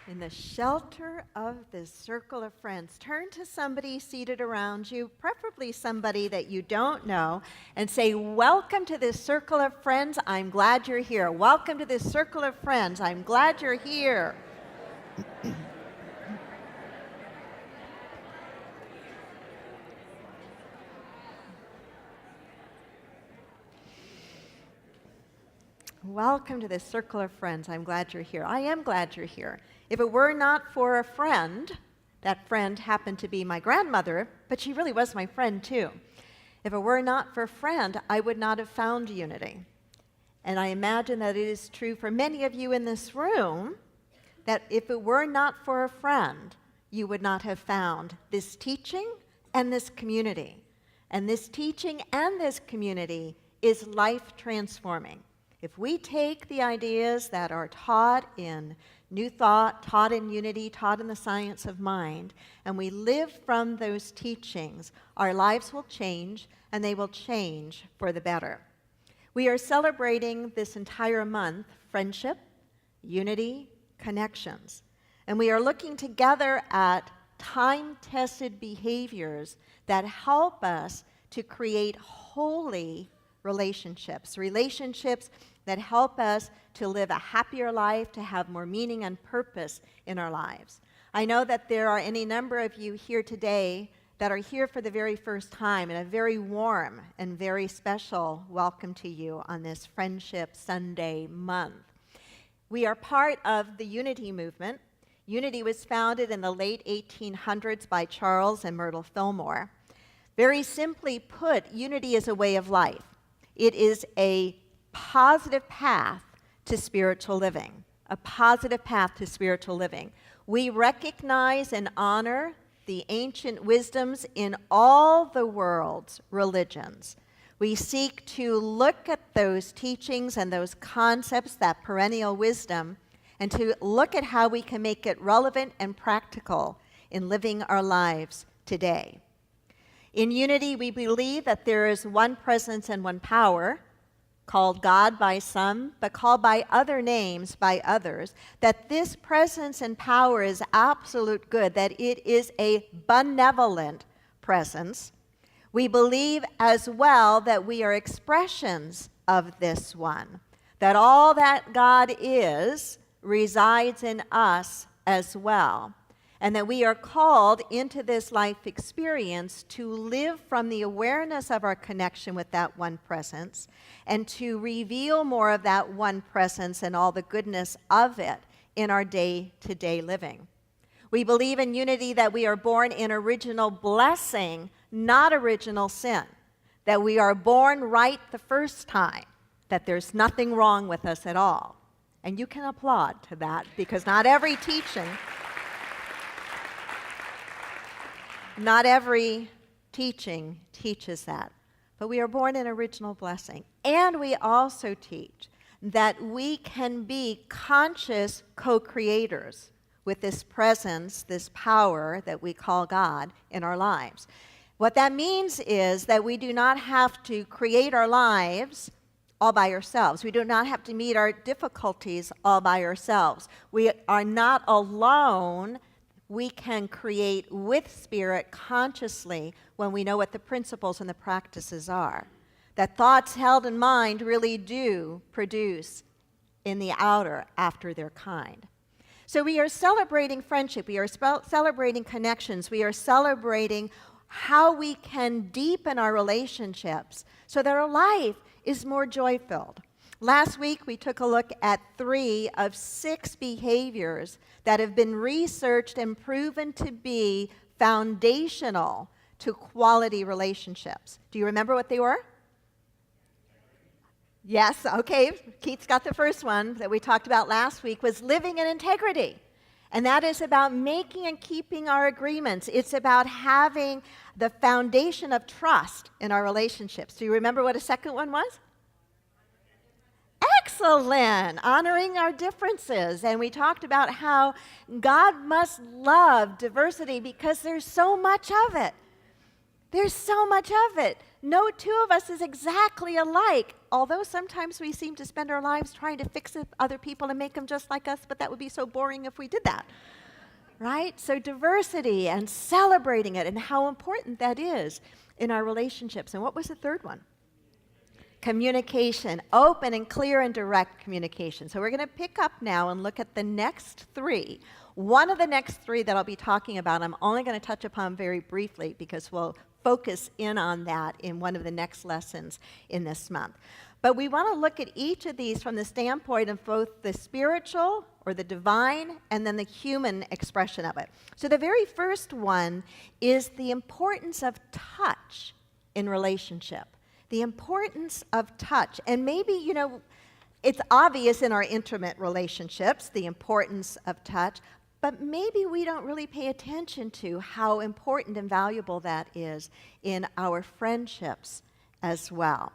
In the shelter of this circle of friends, turn to somebody seated around you, preferably somebody that you don't know, and say, "Welcome to this circle of friends. I'm glad you're here. Welcome to this circle of friends. I'm glad you're here." Welcome to this circle of friends. I'm glad you're here. I am glad you're here. If it were not for a friend, that friend happened to be my grandmother, but she really was my friend too. If it were not for a friend, I would not have found unity. And I imagine that it is true for many of you in this room that if it were not for a friend, you would not have found this teaching and this community. And this teaching and this community is life transforming. If we take the ideas that are taught in New Thought, taught in Unity, taught in the Science of Mind, and we live from those teachings, our lives will change, and they will change for the better. We are celebrating this entire month friendship, unity, connections. And we are looking together at time-tested behaviors that help us to create holy relationships that help us to live a happier life, to have more meaning and purpose in our lives. I know that there are any number of you here today that are here for the very first time, and a very warm and very special welcome to you on this Friendship Sunday month. We are part of the Unity movement. Unity was founded in the late 1800s by Charles and Myrtle Fillmore. Very simply put, unity is a way of life. It is a positive path to spiritual living, a positive path to spiritual living. We recognize and honor the ancient wisdoms in all the world's religions. We seek to look at those teachings and those concepts, that perennial wisdom, and to look at how we can make it relevant and practical in living our lives today. In Unity, we believe that there is one presence and one power, called God by some, but called by other names by others, that this presence and power is absolute good, that it is a benevolent presence. We believe as well that we are expressions of this one, that all that God is resides in us as well, and that we are called into this life experience to live from the awareness of our connection with that one presence and to reveal more of that one presence and all the goodness of it in our day-to-day living. We believe in Unity that we are born in original blessing, not original sin, that we are born right the first time, that there's nothing wrong with us at all. And you can applaud to that, because not every teaching teaches that. But we are born in original blessing. And we also teach that we can be conscious co-creators with this presence, this power that we call God in our lives. What that means is that we do not have to create our lives all by ourselves. We do not have to meet our difficulties all by ourselves. We are not alone. We can create with Spirit consciously when we know what the principles and the practices are. That thoughts held in mind really do produce in the outer after their kind. So we are celebrating friendship. We are celebrating connections. We are celebrating how we can deepen our relationships so that our life is more joy-filled. Last week, we took a look at 3 of 6 behaviors that have been researched and proven to be foundational to quality relationships. Do you remember what they were? Yes, okay. Keith's got the first one that we talked about last week, was living in integrity. And that is about making and keeping our agreements. It's about having the foundation of trust in our relationships. Do you remember what a second one was? Excellent. Honoring our differences. And we talked about how God must love diversity because there's so much of it. There's so much of it. No two of us is exactly alike, although sometimes we seem to spend our lives trying to fix other people and make them just like us, but that would be so boring if we did that, right? So diversity and celebrating it and how important that is in our relationships. And what was the third one? Communication, open and clear and direct communication. So we're going to pick up now and look at the next three. One of the next three that I'll be talking about, I'm only going to touch upon very briefly because we'll focus in on that in one of the next lessons in this month. But we want to look at each of these from the standpoint of both the spiritual or the divine and then the human expression of it. So the very first one is the importance of touch in relationship. The importance of touch. And maybe, it's obvious in our intimate relationships, the importance of touch, but maybe we don't really pay attention to how important and valuable that is in our friendships as well.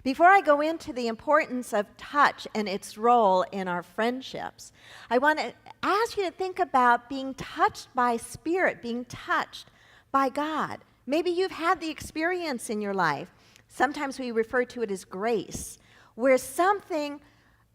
Before I go into the importance of touch and its role in our friendships, I want to ask you to think about being touched by Spirit, being touched by God. Maybe you've had the experience in your life. Sometimes we refer to it as grace, where something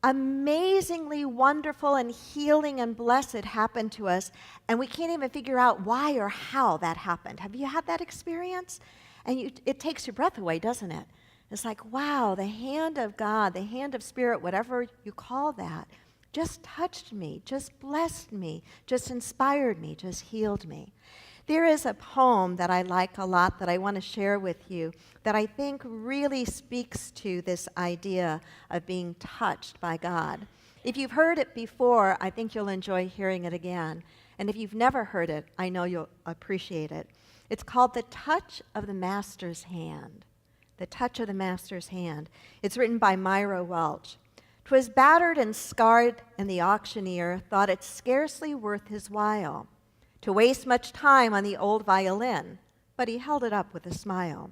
amazingly wonderful and healing and blessed happened to us, and we can't even figure out why or how that happened. Have you had that experience? And it takes your breath away, doesn't it? It's like, wow, the hand of God, the hand of Spirit, whatever you call that, just touched me, just blessed me, just inspired me, just healed me. There is a poem that I like a lot that I want to share with you that I think really speaks to this idea of being touched by God. If you've heard it before, I think you'll enjoy hearing it again. And if you've never heard it, I know you'll appreciate it. It's called The Touch of the Master's Hand. The Touch of the Master's Hand. It's written by Myra Welch. 'Twas battered and scarred, and the auctioneer thought it scarcely worth his while to waste much time on the old violin, but he held it up with a smile.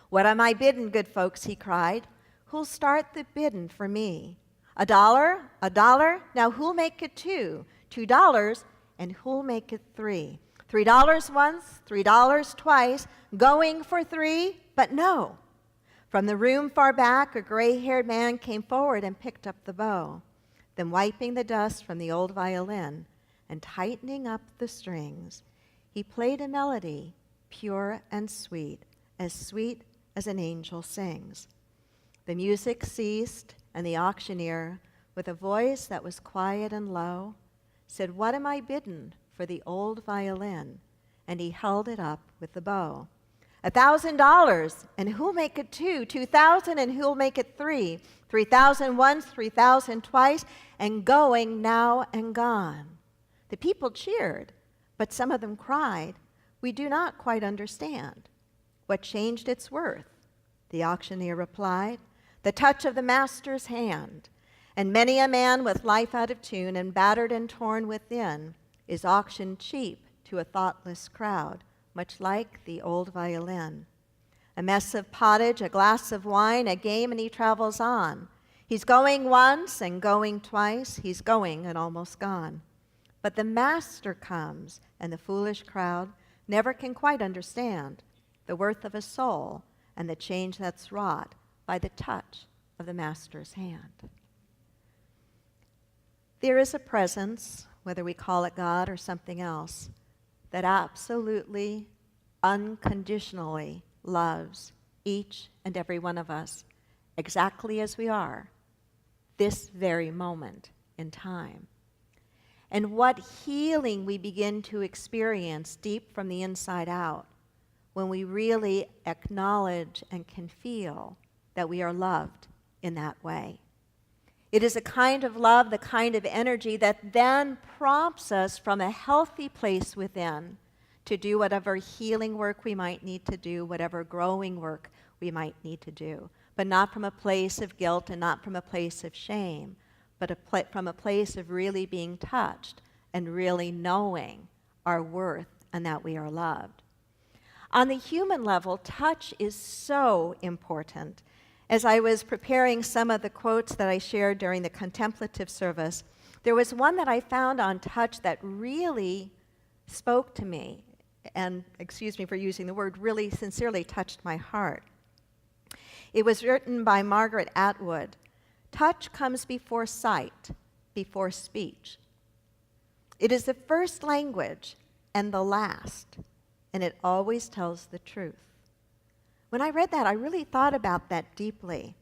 What am I biddin', good folks, he cried. Who'll start the biddin' for me? $1, $1, now who'll make it $2? $2, and who'll make it $3? $3 once, $3 twice, going for $3, but no. From the room far back, a gray-haired man came forward and picked up the bow. Then wiping the dust from the old violin, and tightening up the strings, he played a melody, pure and sweet as an angel sings. The music ceased, and the auctioneer, with a voice that was quiet and low, said, what am I biddin' for the old violin? And he held it up with the bow. $1,000, and who'll make it $2? $2,000, and who'll make it $3? $3,000 once, $3,000 twice, and going now and gone. The people cheered, but some of them cried, we do not quite understand. What changed its worth? The auctioneer replied, the touch of the master's hand. And many a man with life out of tune and battered and torn within is auctioned cheap to a thoughtless crowd, much like the old violin. A mess of pottage, a glass of wine, a game, and he travels on. He's going once and going twice, he's going and almost gone. But the master comes, and the foolish crowd never can quite understand the worth of a soul and the change that's wrought by the touch of the master's hand. There is a presence, whether we call it God or something else, that absolutely, unconditionally loves each and every one of us exactly as we are, this very moment in time. And what healing we begin to experience deep from the inside out when we really acknowledge and can feel that we are loved in that way. It is a kind of love, the kind of energy that then prompts us from a healthy place within to do whatever healing work we might need to do, whatever growing work we might need to do, but not from a place of guilt and not from a place of shame, but from a place of really being touched and really knowing our worth and that we are loved. On the human level, touch is so important. As I was preparing some of the quotes that I shared during the contemplative service, there was one that I found on touch that really spoke to me, and excuse me for using the word, really sincerely touched my heart. It was written by Margaret Atwood. Touch comes before sight, before speech. It is the first language and the last, and it always tells the truth. When I read that, I really thought about that deeply.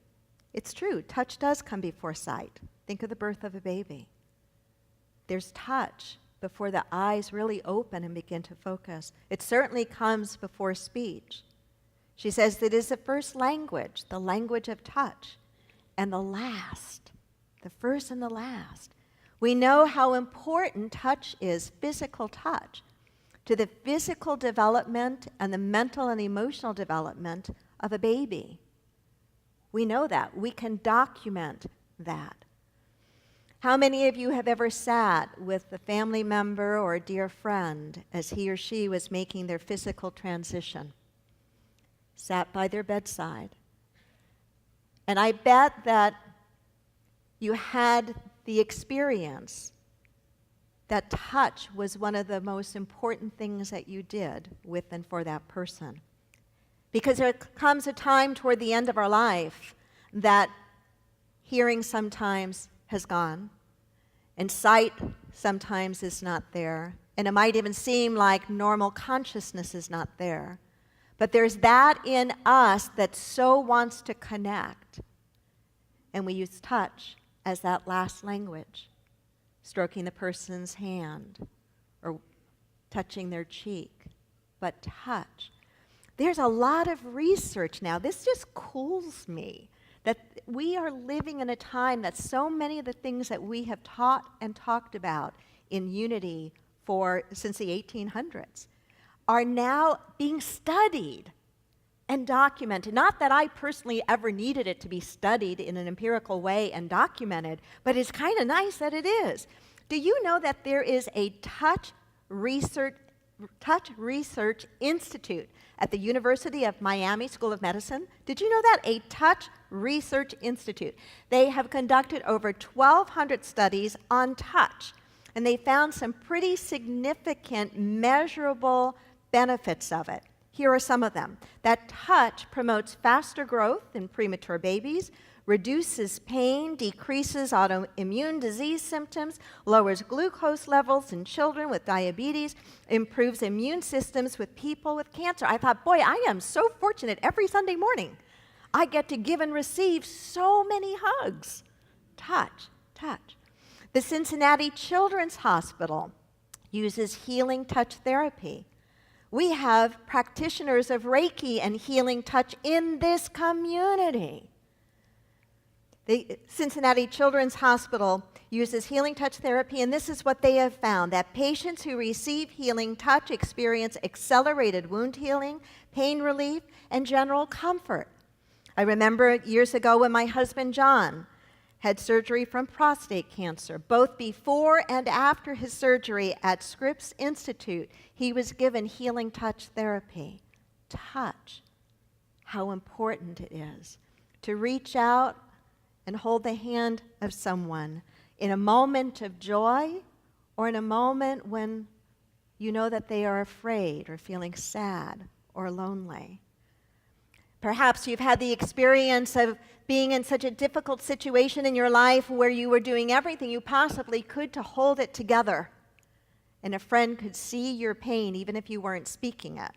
It's true, touch does come before sight. Think of the birth of a baby. There's touch before the eyes really open and begin to focus. It certainly comes before speech. She says it is the first language, the language of touch, and the last, the first and the last. We know how important touch is, physical touch, to the physical development and the mental and emotional development of a baby. We know that. We can document that. How many of you have ever sat with a family member or a dear friend as he or she was making their physical transition? Sat by their bedside. And I bet that you had the experience that touch was one of the most important things that you did with and for that person. Because there comes a time toward the end of our life that hearing sometimes has gone, and sight sometimes is not there, and it might even seem like normal consciousness is not there. But there's that in us that so wants to connect, and we use touch as that last language, stroking the person's hand or touching their cheek, but touch. There's a lot of research now. This just cools me that we are living in a time that so many of the things that we have taught and talked about in unity since the 1800s are now being studied and documented. Not that I personally ever needed it to be studied in an empirical way and documented, but it's kind of nice that it is. Do you know that there is a touch research institute at the University of Miami School of Medicine? Did you know that? A touch research institute. They have conducted over 1,200 studies on touch, and they found some pretty significant measurable benefits of it. Here are some of them. That touch promotes faster growth in premature babies, reduces pain, decreases autoimmune disease symptoms, lowers glucose levels in children with diabetes, improves immune systems with people with cancer. I thought, boy, I am so fortunate every Sunday morning. I get to give and receive so many hugs. Touch, touch. The Cincinnati Children's Hospital uses healing touch therapy. We have practitioners of Reiki and healing touch in this community. The Cincinnati Children's Hospital uses healing touch therapy, and this is what they have found, that patients who receive healing touch experience accelerated wound healing, pain relief, and general comfort. I remember years ago when my husband John had surgery from prostate cancer. Both before and after his surgery at Scripps Institute, he was given healing touch therapy. Touch, how important it is to reach out and hold the hand of someone in a moment of joy or in a moment when you know that they are afraid or feeling sad or lonely. Perhaps you've had the experience of being in such a difficult situation in your life where you were doing everything you possibly could to hold it together, and a friend could see your pain even if you weren't speaking it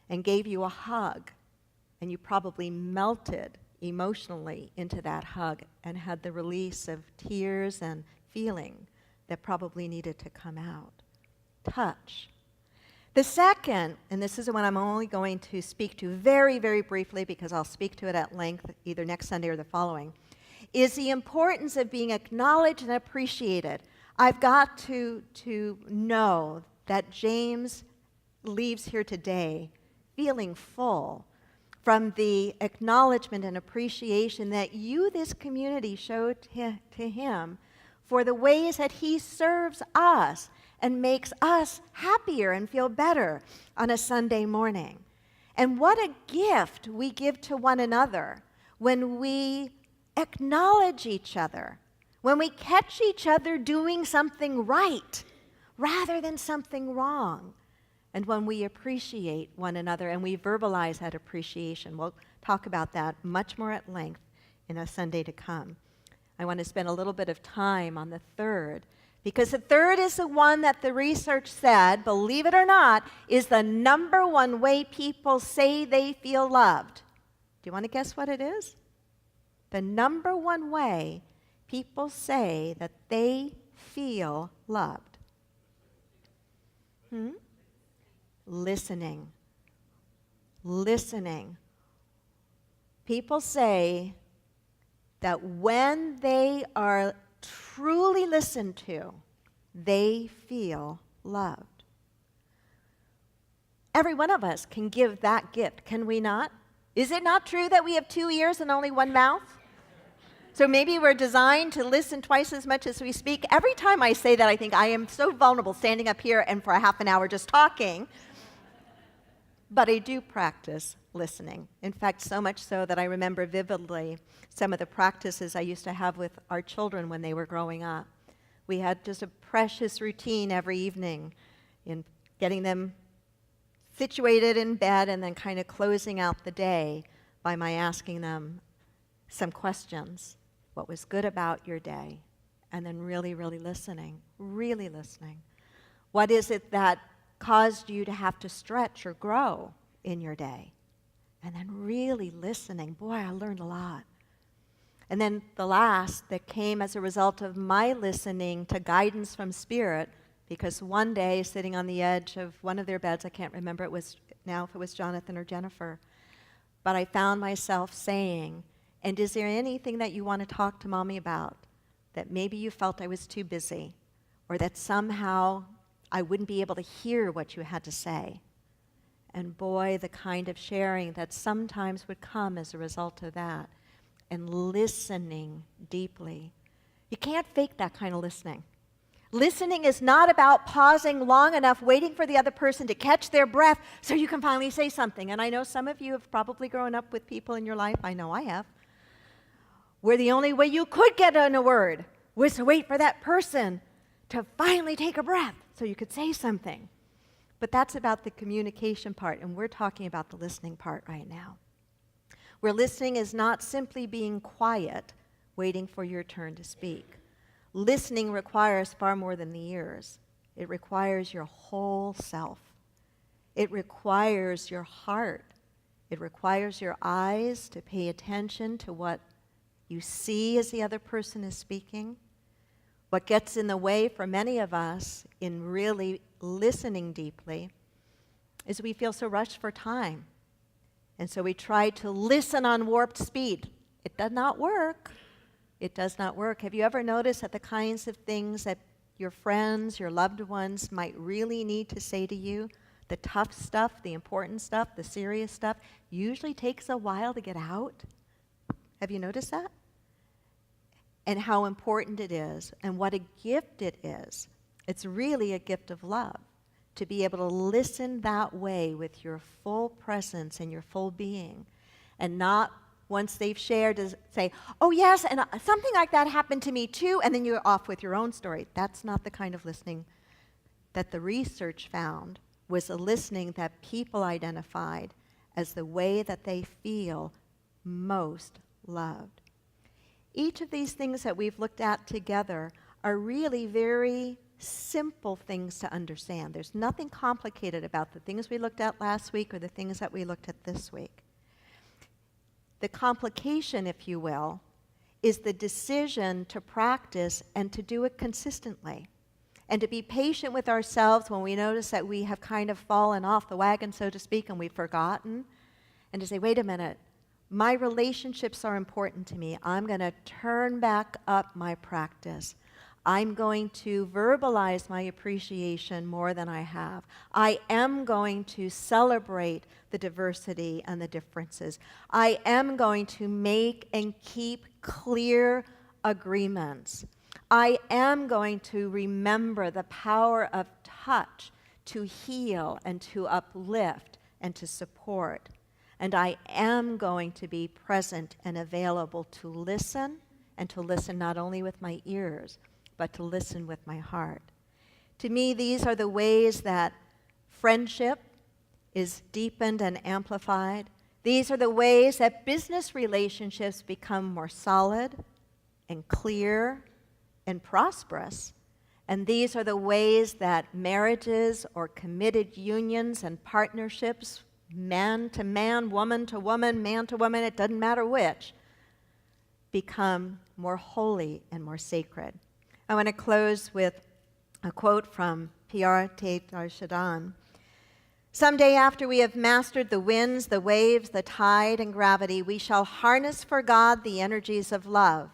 and gave you a hug, and you probably melted emotionally into that hug and had the release of tears and feeling that probably needed to come out. Touch. The second, and this is the one I'm only going to speak to very, very briefly because I'll speak to it at length either next Sunday or the following, is the importance of being acknowledged and appreciated. I've got to know that James leaves here today feeling full from the acknowledgement and appreciation that you, this community, showed to him for the ways that he serves us and makes us happier and feel better on a Sunday morning. And what a gift we give to one another when we acknowledge each other, when we catch each other doing something right rather than something wrong. and when we appreciate one another and we verbalize that appreciation. We'll talk about that much more at length in a Sunday to come. I want to spend a little bit of time on the third, because the third is the one that the research said, believe it or not, is the number one way people say they feel loved. Do you want to guess what it is? The number one way people say that they feel loved. Listening. Listening. People say that when they are truly listened to, they feel loved. Every one of us can give that gift, can we not? Is it not true that we have 2 ears and only one mouth? So maybe we're designed to listen twice as much as we speak. Every time I say that, I think I am so vulnerable standing up here and for a half an hour just talking. But I do practice listening. In fact, so much so that I remember vividly some of the practices I used to have with our children when they were growing up. We had just a precious routine every evening in getting them situated in bed and then kind of closing out the day by my asking them some questions. What was good about your day? And then really, really listening. Really listening. What is it that caused you to have to stretch or grow in your day? And then really listening. Boy, I learned a lot. And then the last that came as a result of my listening to guidance from Spirit, because one day sitting on the edge of one of their beds, I can't remember if it was Jonathan or Jennifer, but I found myself saying, and is there anything that you want to talk to Mommy about that maybe you felt I was too busy, or that somehow I wouldn't be able to hear what you had to say? And boy, the kind of sharing that sometimes would come as a result of that, and listening deeply. You can't fake that kind of listening. Listening is not about pausing long enough, waiting for the other person to catch their breath so you can finally say something. And I know some of you have probably grown up with people in your life, I know I have, where the only way you could get in a word was to wait for that person to finally take a breath so you could say something. But that's about the communication part, and we're talking about the listening part right now. Where listening is not simply being quiet, waiting for your turn to speak. Listening requires far more than the ears. It requires your whole self. It requires your heart. It requires your eyes to pay attention to what you see as the other person is speaking. What gets in the way for many of us in really listening deeply is we feel so rushed for time. And so we try to listen on warped speed. It does not work. It does not work. Have you ever noticed that the kinds of things that your friends, your loved ones might really need to say to you, the tough stuff, the important stuff, the serious stuff, usually takes a while to get out? Have you noticed that? And how important it is, and what a gift it is. It's really a gift of love to be able to listen that way with your full presence and your full being, and not once they've shared to say, oh yes, and something like that happened to me too, and then you're off with your own story. That's not the kind of listening that the research found was a listening that people identified as the way that they feel most loved. Each of these things that we've looked at together are really very simple things to understand. There's nothing complicated about the things we looked at last week or the things that we looked at this week. The complication, if you will, is the decision to practice and to do it consistently, and to be patient with ourselves when we notice that we have kind of fallen off the wagon, so to speak, and we've forgotten, and to say, wait a minute, my relationships are important to me. I'm going to turn back up my practice. I'm going to verbalize my appreciation more than I have. I am going to celebrate the diversity and the differences. I am going to make and keep clear agreements. I am going to remember the power of touch to heal and to uplift and to support. And I am going to be present and available to listen, and to listen not only with my ears, but to listen with my heart. To me, these are the ways that Friendship is deepened and amplified. These are the ways that business relationships become more solid and clear and prosperous. And these are the ways that marriages or committed unions and partnerships, man to man, woman to woman, man to woman, it doesn't matter which, become more holy and more sacred. I want to close with a quote from Pierre Teilhard. Someday after we have mastered the winds, the waves, the tide, and gravity, we shall harness for God the energies of love.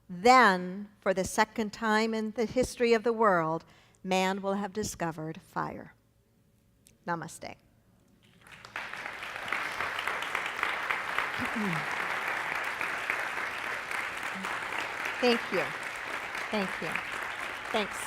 Then, for the second time in the history of the world, man will have discovered fire. Namaste. Thank you. Thank you. Thanks.